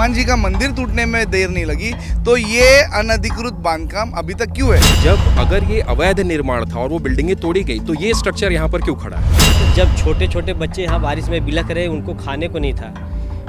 हनुमान जी का मंदिर टूटने में देर नहीं लगी, तो ये अनधिकृत बांधकाम अभी तक क्यों है? जब अगर ये अवैध निर्माण था और वो बिल्डिंगें तोड़ी गई तो ये स्ट्रक्चर यहाँ पर क्यों खड़ा है? जब छोटे छोटे बच्चे यहाँ बारिश में बिलख रहे, उनको खाने को नहीं था,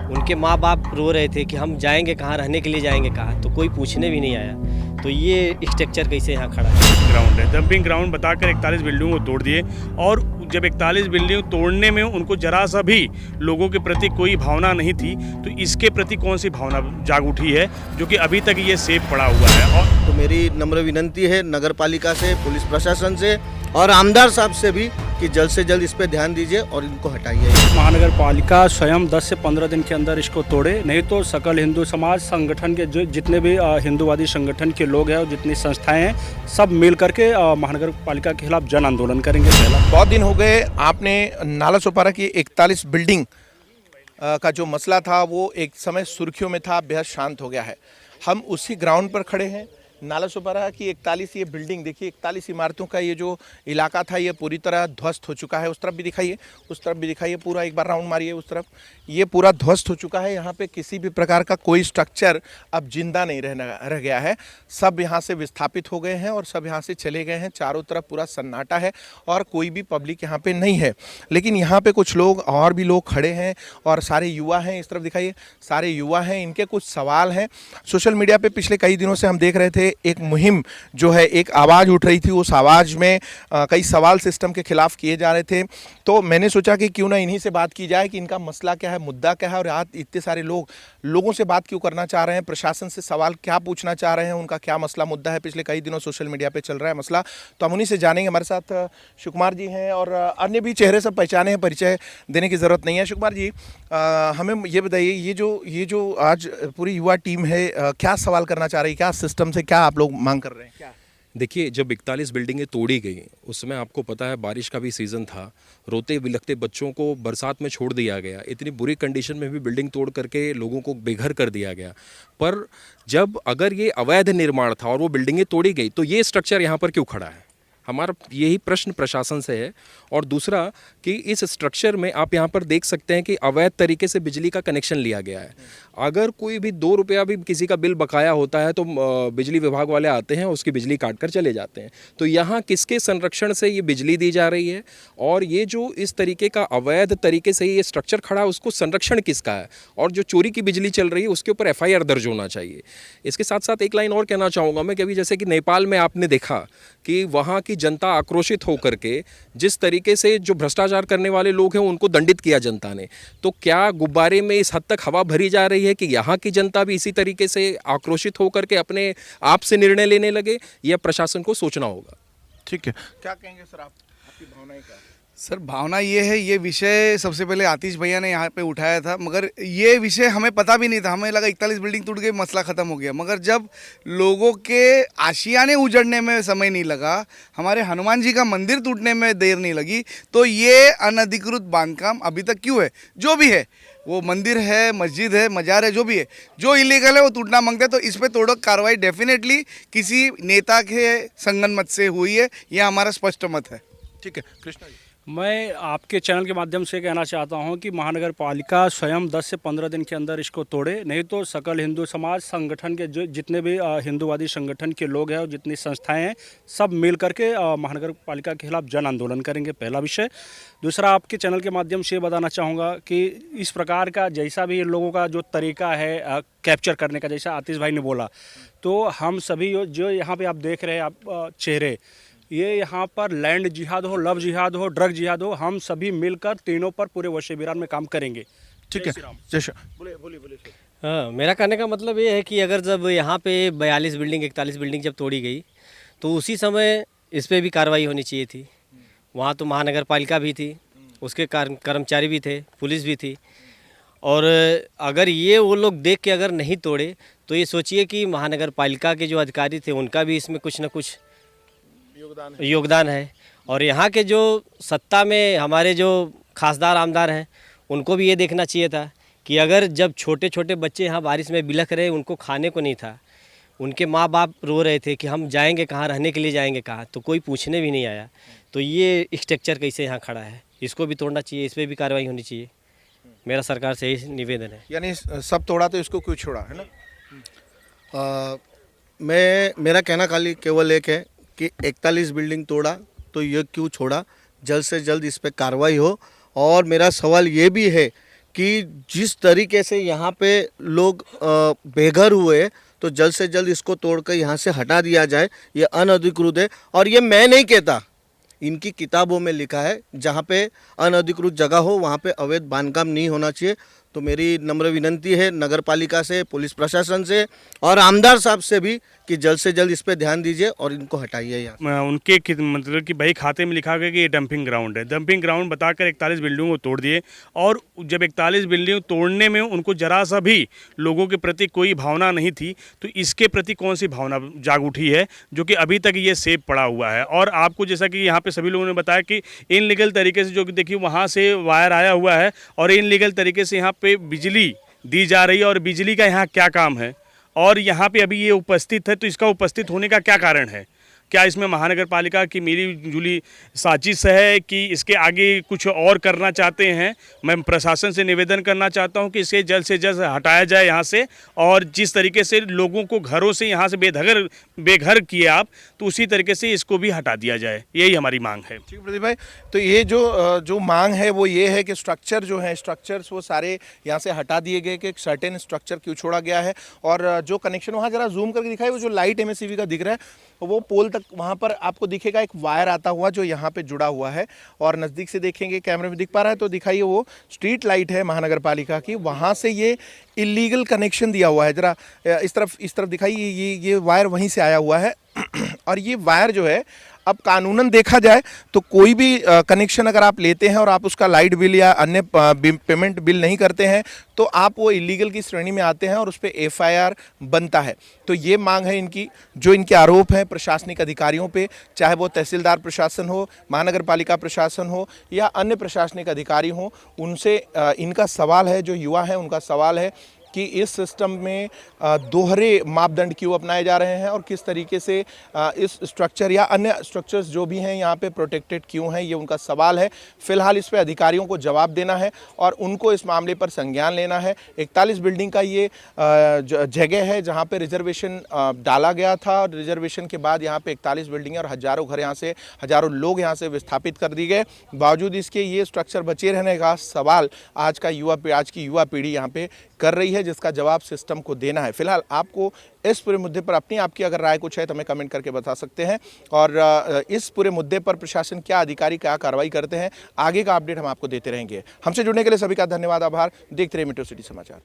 उनके माँ बाप रो रहे थे कि हम जाएंगे कहाँ, रहने के लिए जाएंगे कहाँ, तो कोई पूछने भी नहीं आया। तो ये स्ट्रक्चर कैसे यहाँ खड़ा है? ग्राउंड है, डंपिंग ग्राउंड बताकर 41 बिल्डिंगों को तोड़ दिए। और जब 41 बिल्डिंग तोड़ने में उनको जरा सा भी लोगों के प्रति कोई भावना नहीं थी, तो इसके प्रति कौन सी भावना जाग उठी है जो कि अभी तक ये सेफ पड़ा हुआ है? और तो मेरी नम्र विनंती है नगर पालिका से, पुलिस प्रशासन से और आमदार साहब से भी कि जल्द से जल्द इस पे ध्यान दीजिए और इनको हटाइए। महानगर पालिका स्वयं 10 से 15 दिन के अंदर इसको तोड़े, नहीं तो सकल हिंदू समाज संगठन के जो जितने भी हिंदूवादी संगठन के लोग हैं और जितनी संस्थाएं हैं, सब मिल करके महानगर पालिका के खिलाफ जन आंदोलन करेंगे। बहुत दिन हो गए, आपने नालासोपारा की 41 बिल्डिंग का जो मसला था वो एक समय सुर्खियों में था, बेहद शांत हो गया है। हम उसी ग्राउंड पर खड़े हैं। नालासोपारा की 41 ये बिल्डिंग देखिए, 41 इमारतों का ये जो इलाका था ये पूरी तरह ध्वस्त हो चुका है। उस तरफ भी दिखाइए, उस तरफ भी दिखाइए, पूरा एक बार राउंड मारिए उस तरफ। ये पूरा ध्वस्त हो चुका है। यहाँ पे किसी भी प्रकार का कोई स्ट्रक्चर अब जिंदा नहीं रह गया है। सब यहाँ से विस्थापित हो गए हैं और सब यहाँ से चले गए हैं। चारों तरफ पूरा सन्नाटा है और कोई भी पब्लिक यहाँ पे नहीं है। लेकिन यहाँ पे कुछ लोग और भी लोग खड़े हैं और सारे युवा हैं। इस तरफ दिखाइए, सारे युवा हैं। इनके कुछ सवाल हैं। सोशल मीडिया पे पिछले कई दिनों से हम देख रहे थे एक मुहिम जो है, एक आवाज़ उठ रही थी। उस आवाज़ में कई सवाल सिस्टम के खिलाफ किए जा रहे थे। तो मैंने सोचा कि क्यों ना इन्हीं से बात की जाए कि इनका मसला क्या है, मुद्दा क्या है और आज इतने सारे लोगों से बात क्यों करना चाह रहे हैं, प्रशासन से सवाल क्या पूछना चाह रहे हैं, उनका क्या मसला मुद्दा है, पिछले कई दिनों सोशल मीडिया पे चल रहा है मसला। तो हम उन्हीं से जानेंगे। हमारे साथ शिवकुमार जी हैं और अन्य भी चेहरे सब पहचाने हैं, परिचय देने की ज़रूरत नहीं है। शिवकुमार जी, हमें ये बताइए, ये जो आज पूरी युवा टीम है, क्या सवाल करना चाह रही है, क्या सिस्टम से क्या आप लोग मांग कर रहे हैं? क्या देखिए, जब 41 बिल्डिंगें तोड़ी गई उसमें आपको पता है बारिश का भी सीज़न था, रोते बिलखते बच्चों को बरसात में छोड़ दिया गया, इतनी बुरी कंडीशन में भी बिल्डिंग तोड़ करके लोगों को बेघर कर दिया गया। पर जब अगर ये अवैध निर्माण था और वो बिल्डिंगें तोड़ी गई तो ये स्ट्रक्चर यहाँ पर क्यों खड़ा है? हमारा यही प्रश्न प्रशासन से है। और दूसरा कि इस स्ट्रक्चर में आप यहाँ पर देख सकते हैं कि अवैध तरीके से बिजली का कनेक्शन लिया गया है। अगर कोई भी 2 रुपया भी किसी का बिल बकाया होता है तो बिजली विभाग वाले आते हैं, उसकी बिजली काट कर चले जाते हैं। तो यहाँ किसके संरक्षण से ये बिजली दी जा रही है? और ये जो इस तरीके का अवैध तरीके से ये स्ट्रक्चर खड़ा है, उसको संरक्षण किसका है? और जो चोरी की बिजली चल रही है उसके ऊपर FIR दर्ज होना चाहिए। इसके साथ साथ एक लाइन और कहना चाहूँगा मैं कि अभी जैसे कि नेपाल में आपने देखा कि वहाँ की जनता आक्रोशित होकर के जिस तरीके से जो भ्रष्टाचार करने वाले लोग हैं उनको दंडित किया जनता ने, तो क्या गुब्बारे में इस हद तक हवा भरी जा रही है कि यहाँ की जनता भी इसी तरीके से आक्रोशित होकर के अपने आप से निर्णय लेने लगे? यह प्रशासन को सोचना होगा। ठीक है, क्या कहेंगे सर आप, आपकी भावनाएं क्या है? सर, भावना ये है, ये विषय सबसे पहले आतिश भैया ने यहाँ पे उठाया था, मगर ये विषय हमें पता भी नहीं था। हमें लगा 41 बिल्डिंग टूट गई, मसला ख़त्म हो गया। मगर जब लोगों के आशियाने उजड़ने में समय नहीं लगा, हमारे हनुमान जी का मंदिर टूटने में देर नहीं लगी, तो ये अनधिकृत बांधकाम अभी तक क्यों है? जो भी है, वो मंदिर है, मस्जिद है, मजार है, जो भी है, जो इलीगल है वो टूटना मांगता है। तो इस पर तोड़क कार्रवाई डेफिनेटली किसी नेता के संगनमत से हुई है, यह हमारा स्पष्ट मत है। ठीक है, कृष्णा जी। मैं आपके चैनल के माध्यम से कहना चाहता हूं कि महानगर पालिका स्वयं 10 से 15 दिन के अंदर इसको तोड़े, नहीं तो सकल हिंदू समाज संगठन के जो जितने भी हिंदूवादी संगठन के लोग हैं और जितनी संस्थाएं हैं, सब मिल करके महानगर पालिका के खिलाफ जन आंदोलन करेंगे, पहला विषय। दूसरा, आपके चैनल के माध्यम से बताना चाहूँगा कि इस प्रकार का जैसा भी इन लोगों का जो तरीका है कैप्चर करने का, जैसा आतिश भाई ने बोला, तो हम सभी जो यहाँ पर आप देख रहे हैं आप चेहरे, ये यहाँ पर लैंड जिहाद हो, लव जिहाद हो, ड्रग जिहाद हो, हम सभी मिलकर तीनों पर पूरे वर्ष बिरान में काम करेंगे। ठीक है, बोलिए। हाँ, मेरा कहने का मतलब ये है कि अगर जब यहाँ पे 42 बिल्डिंग 41 बिल्डिंग जब तोड़ी गई तो उसी समय इस पर भी कार्रवाई होनी चाहिए थी। वहाँ तो महानगर पालिका भी थी, उसके कर्मचारी भी थे, पुलिस भी थी। और अगर ये वो लोग देख के अगर नहीं तोड़े तो ये सोचिए कि महानगर पालिका के जो अधिकारी थे उनका भी इसमें कुछ ना कुछ योगदान है। और यहाँ के जो सत्ता में हमारे जो खासदार आमदार हैं उनको भी ये देखना चाहिए था कि अगर जब छोटे छोटे बच्चे यहाँ बारिश में बिलख रहे, उनको खाने को नहीं था, उनके माँ बाप रो रहे थे कि हम जाएंगे कहाँ, रहने के लिए जाएंगे कहाँ, तो कोई पूछने भी नहीं आया। तो ये स्ट्रक्चर कैसे यहाँ खड़ा है, इसको भी तोड़ना चाहिए, इस पर भी कार्रवाई होनी चाहिए। मेरा सरकार से यही निवेदन है। यानी सब तोड़ा तो इसको क्यों छोड़ा, है ना? मेरा कहना खाली केवल एक है कि 41 बिल्डिंग तोड़ा तो ये क्यों छोड़ा, जल्द से जल्द इस पे कार्रवाई हो। और मेरा सवाल ये भी है कि जिस तरीके से यहाँ पे लोग बेघर हुए तो जल्द से जल्द इसको तोड़कर यहाँ से हटा दिया जाए। ये अनधिकृत है और ये मैं नहीं कहता, इनकी किताबों में लिखा है जहाँ पे अनधिकृत जगह हो वहाँ पे अवैध बांधकाम नहीं होना चाहिए। तो मेरी नम्र विनंती है नगर पालिका से, पुलिस प्रशासन से और आमदार साहब से भी कि जल्द से जल्द इस पे ध्यान दीजिए और इनको हटाइए यहाँ। उनके मतलब कि बही खाते में लिखा गया कि ये डंपिंग ग्राउंड है। डंपिंग ग्राउंड बताकर 41 बिल्डिंगों को तोड़ दिए और जब 41 बिल्डिंग तोड़ने में उनको जरा सा भी लोगों के प्रति कोई भावना नहीं थी, तो इसके प्रति कौन सी भावना जाग उठी है जो कि अभी तक ये सेफ पड़ा हुआ है। और आपको जैसा कि यहाँ पे सभी लोगों ने बताया कि इनलीगल तरीके से जो कि देखिए वहाँ से वायर आया हुआ है और इनलीगल तरीके से यहाँ पे बिजली दी जा रही है। और बिजली का यहाँ क्या काम है और यहाँ पे अभी ये उपस्थित है, तो इसका उपस्थित होने का क्या कारण है? क्या इसमें महानगर पालिका की मिली जुली साजिश है कि इसके आगे कुछ और करना चाहते हैं? मैं प्रशासन से निवेदन करना चाहता हूं कि इसे जल्द से जल्द हटाया जाए यहाँ से। और जिस तरीके से लोगों को घरों से यहाँ से बेघर किए आप, तो उसी तरीके से इसको भी हटा दिया जाए, यही हमारी मांग है। ठीक प्रदीप भाई, तो ये जो मांग है वो ये है कि स्ट्रक्चर जो है, स्ट्रक्चर्स वो सारे यहाँ से हटा दिए गए कि एक सर्टेन स्ट्रक्चर क्यों छोड़ा गया है। और जो कनेक्शन वहाँ जरा जूम करके दिखाई, वो जो लाइट MSCV का दिख रहा है वो पोल तक वहाँ पर आपको दिखेगा एक वायर आता हुआ जो यहाँ पे जुड़ा हुआ है। और नज़दीक से देखेंगे, कैमरे में दिख पा रहा है तो दिखाइए, वो स्ट्रीट लाइट है महानगर पालिका की, वहाँ से ये इलीगल कनेक्शन दिया हुआ है। जरा इस तरफ दिखाइए, ये वायर वहीं से आया हुआ है। और ये वायर जो है, अब कानूनन देखा जाए तो कोई भी कनेक्शन अगर आप लेते हैं और आप उसका लाइट बिल या अन्य पेमेंट बिल नहीं करते हैं तो आप वो इलीगल की श्रेणी में आते हैं और उस पर FIR बनता है। तो ये मांग है इनकी, जो इनके आरोप हैं प्रशासनिक अधिकारियों पे, चाहे वो तहसीलदार प्रशासन हो, महानगर पालिका प्रशासन हो या अन्य प्रशासनिक अधिकारी हो, उनसे इनका सवाल है, जो युवा है उनका सवाल है कि इस सिस्टम में दोहरे मापदंड क्यों अपनाए जा रहे हैं और किस तरीके से इस स्ट्रक्चर या अन्य स्ट्रक्चर्स जो भी हैं यहाँ पे प्रोटेक्टेड क्यों हैं, ये उनका सवाल है। फिलहाल इस पे अधिकारियों को जवाब देना है और उनको इस मामले पर संज्ञान लेना है। 41 बिल्डिंग का ये जगह है जहाँ पे रिजर्वेशन डाला गया था और रिजर्वेशन के बाद यहाँ पे 41 बिल्डिंग और हज़ारों घर यहाँ से, हज़ारों लोग यहाँ से विस्थापित कर दिए गए। बावजूद इसके ये स्ट्रक्चर बचे रहने का सवाल आज की युवा पीढ़ी यहाँ पे कर रही है, जिसका जवाब सिस्टम को देना है। फिलहाल आपको इस पूरे मुद्दे पर आपकी अगर राय कुछ है तो हमें कमेंट करके बता सकते हैं। और इस पूरे मुद्दे पर प्रशासन क्या, अधिकारी क्या कार्रवाई करते हैं, आगे का अपडेट हम आपको देते रहेंगे। हमसे जुड़ने के लिए सभी का धन्यवाद, आभार। देखते रहिए मेट्रो सिटी समाचार।